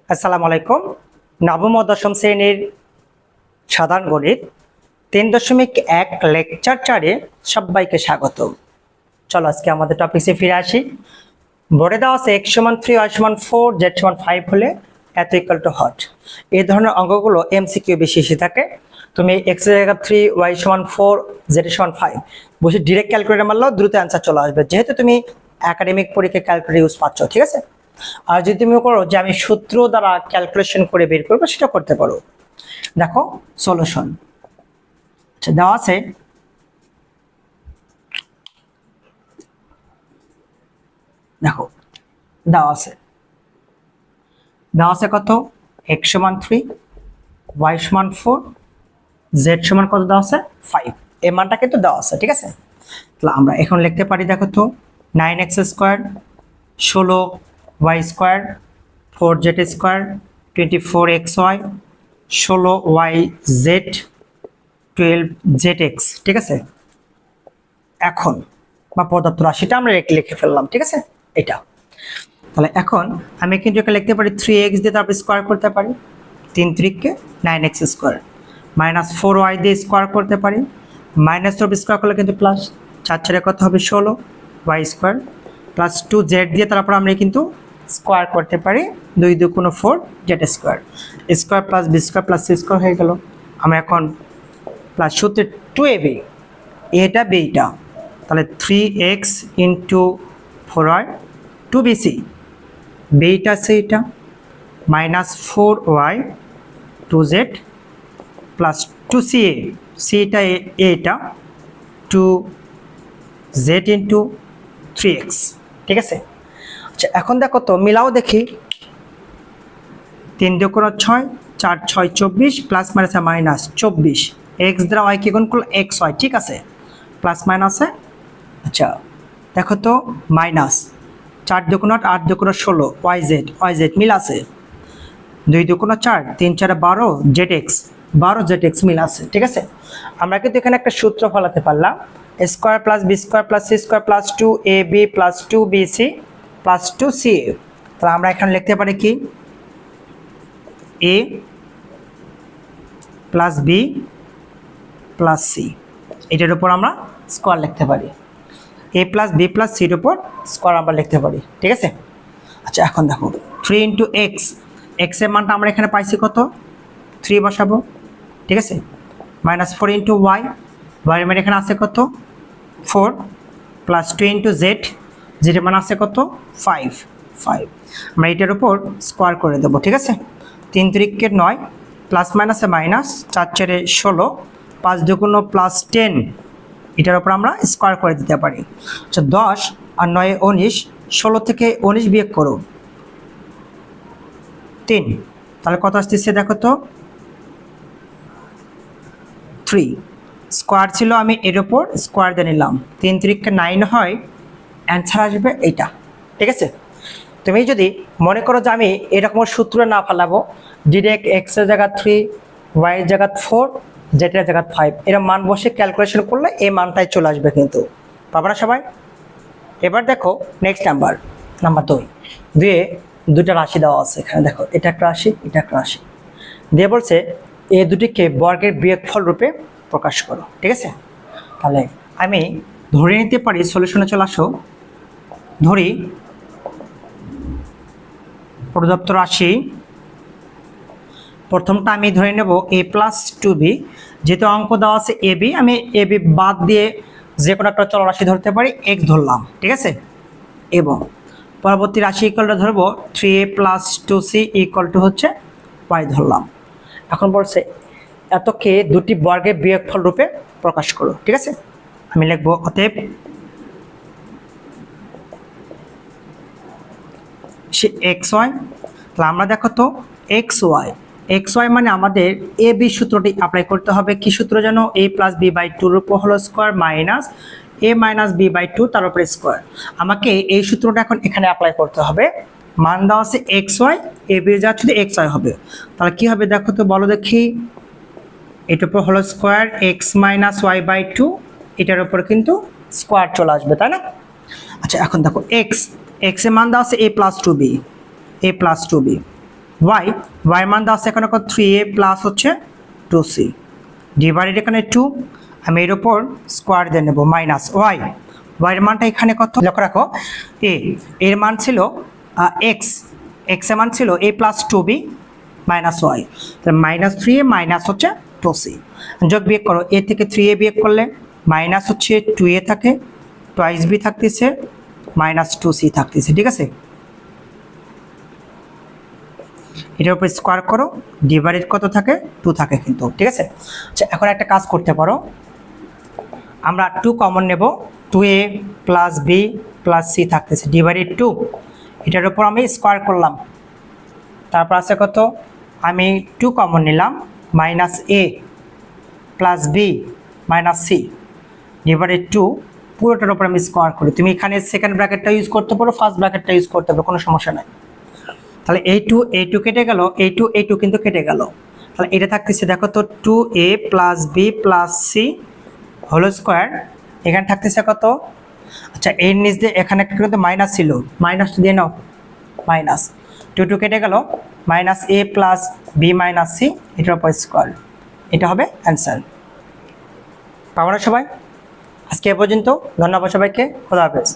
আসসালামু আলাইকুম। নবম ও দশম শ্রেণীর সাধারণ গণিত 3.1 লেকচার 4-এ সবাইকে স্বাগত। চলো আজকে আমাদের টপিকে ফিরে আসি। বোর্ডে দেওয়া আছে x = 3, y = 4, z = 5 হলে এত ইকুয়াল টু হট। এই ধরনের অঙ্কগুলো এমসিকিউ বেশি এসে থাকে। তুমি x এর জায়গায় 3, y = 4, z = 5 বসে ডিরেক্ট ক্যালকুলেটর মারলেও দ্রুত অ্যান্সার চলে আসবে, যেহেতু তুমি একাডেমিক পরীক্ষায় ক্যালকুলেটর ইউজ পাচ্ছ। ঠিক আছে, আর যদি তুমি করো যে আমি সূত্র দ্বারা ক্যালকুলেশন করে বের করবো, সেটা করতে পারো। দেখো সলিউশন দেওয়া আছে, দেখো দেওয়া আছে কত, x = 3, y = 4, z = কত দেওয়া আছে 5। এই মানটা কিন্তু দেওয়া আছে। ঠিক আছে, তাহলে আমরা এখন লিখতে পারি, দেখো তো 9x² 16y², 4z² 24xy, 16yz 12zx। ঠিক আছে, এখন বা প্রদত্ত রাশিটা আমরা লিখে ফেললাম। ঠিক আছে, এটা তাহলে এখন আমি কিন্তু এটা লিখতে পারি 3x দিয়ে তারপর স্কোয়ার করতে পারি, 3 3 9x² -4y দিয়ে স্কোয়ার করতে পারি, -4 স্কোয়ার করলে কিন্তু প্লাস 4 4 কত হবে 16y² প্লাস 2z দিয়ে তারপর আমরা কিন্তু স্কোয়ার করতে পারি, 2 2 4 z² square plus b² plus c² হয়ে গেল। আমরা এখন প্লাস সূত্রে 2ab এটা বেটা, তাহলে 3x × 4y 2bc বেটা আছে এটা -4y 2z প্লাস 2ca cটা এটা 2z × 3x। ঠিক আছে, আচ্ছা এখন দেখো তো মিলাও দেখি, 3 2 6 4 6 24 প্লাস মাইনাস মাইনাস 24, x দ্বারা y কে গুণ করলে xy। ঠিক আছে, প্লাস মাইনাসে আচ্ছা দেখো তো মাইনাস 4 2 8 8 2 16 yz মিল আছে, 2 2 4 3 4 12 zx মিল আছে। ঠিক আছে, আমরা কিন্তু এখানে একটা সূত্র ফলাতে পারলাম, square plus b² plus c² plus 2ab plus 2bc plus 2ca। তাহলে আমরা এখানে লিখতে পারি কি a plus b plus c, এটার উপর আমরা স্কোয়ার লিখতে পারি, a প্লাস b প্লাস সির উপর স্কোয়ার আমরা লিখতে পারি। ঠিক আছে, আচ্ছা এখন দেখো 3 × x, x এর মানটা আমরা এখানে পাইছি কত 3 বসাবো। ঠিক আছে, -4 × y, y এর মান এখানে আছে কত 4 প্লাস 2 × z, z এর মান আছে কত 5 আমরা এটার উপর স্কোয়ার করে দেবো। ঠিক আছে, 3 3 9 প্লাস মাইনাসে মাইনাস 4 4 16 5 2 প্লাস 10, এটার উপর আমরা স্কোয়ার করে দিতে পারি। আচ্ছা 10 আর 9 19, 16 থেকে 19 বিয়োগ করো 3, তাহলে কত আসতেছে দেখো তো 3। স্কোয়ার ছিল, আমি এর উপর স্কোয়ার দিয়ে নিলাম, 3 3 9 হয়, অ্যান্সার আসবে এইটা। ঠিক আছে, তুমি যদি মনে করো যে আমি এরকম সূত্র না ফেলাবো, ডিরেক্ট x এর জায়গা 3, y এর জায়গা 4, z এর জায়গা 5 এরকম মান বসে ক্যালকুলেশন করলে এই মানটাই চলে আসবে, কিন্তু পাবো না সবাই। এবার দেখো নেক্সট নাম্বার 2 দুটা রাশি দেওয়া আছে এখানে, দেখো এটা একটা রাশি, এটা একটা রাশি দিয়ে বলছে এই দুটিকে বর্গের বিয়োগফল রূপে প্রকাশ করো। ঠিক আছে, তাহলে আমি ধরে নিতে পারি, সলিউশনে চলে আসো, ধরি প্রদত্ত রাশি প্রথমটা আমি ধরে নেব a প্লাস 2b, যেহেতু অঙ্ক দেওয়া আছে ab, আমি ab বাদ দিয়ে যে কোনো একটা চলরাশি ধরতে পারি, x ধরলাম। ঠিক আছে, এবং পরবর্তী রাশি ইকুয়ালটা ধরবো 3a plus 2c equal to হচ্ছে y ধরলাম। এখন বলছে এতকে দুটি বর্গের বিয়োগফল রূপে প্রকাশ করো। ঠিক আছে, আমি লিখবো অতএব xy, তাহলে আমরা দেখো তো xy মানে আমাদের এ বি সূত্রটি অ্যাপ্লাই করতে হবে। কি সূত্র যেন, a প্লাস b/2 এর উপর whole square minus a minus b/2 তার উপরে স্কোয়ার। আমাকে এই সূত্রটা এখন এখানে অ্যাপ্লাই করতে হবে। মান দেওয়া আছে xy, a b যা শুধু xy হবে, তাহলে কি হবে দেখো তো বলো দেখি, এটার উপর whole square x minus y/2, এটার উপর কিন্তু স্কোয়ার চলে আসবে, তাই না? আচ্ছা এখন দেখো x এর মান দেওয়া আছে a plus 2b Y Y মান দেওয়া আছে এখানে কত 3a প্লাস হচ্ছে 2c ডিভাইডেড এখানে 2 আমি এর উপর স্কোয়ার দিয়ে নেব মাইনাস ওয়াই ওয়াইয়ের মানটা এখানে কত লক্ষ্য রাখো এ এর মান ছিল এক্স এক্স এর মান ছিল a plus 2b minus Y তাহলে মাইনাস 3a মাইনাস হচ্ছে 2c যোগ বিয়োগ করো a থেকে 3a বিয়োগ করলে মাইনাস হচ্ছে 2a থাকে টুয়াইস b থাকতেছে মাইনাস 2c থাকতেছে ঠিক আছে এটার উপর স্কোয়ার করো ডিভাইডেড কত থাকে 2 থাকে কিন্তু ঠিক আছে আচ্ছা এখন একটা কাজ করতে পারো আমরা 2 কমন নেব 2a plus b plus c থাকতেছে ডিভাইডেড 2 এটার উপর আমি স্কোয়ার করলাম তারপর আছে কত আমি 2 কমন নিলাম minus a plus b minus c divided 2 পুরোটার উপর আমি স্কোয়ার করি তুমি এখানে সেকেন্ড ব্র্যাকেটটা ইউজ করতে পারো ফার্স্ট ব্র্যাকেটটা ইউজ করতে পারো কোনো সমস্যা নাই তাহলে a2 কেটে গেল a2 কিন্তু কেটে গেল তাহলে এটা থাকতেছে দেখো তো 2a plus b plus c whole square এখানে থাকতেছে কত আচ্ছা এর নিচ দিয়ে এখানে কিন্তু মাইনাস ছিল মাইনাস দিয়ে নাও মাইনাস 2 কেটে গেল minus a plus b minus c এটার উপর স্কোয়ার এটা হবে অ্যান্সার পাবো না সবাই আজকে এ পর্যন্ত ধন্যবাদ সবাইকে খোদা হাফেজ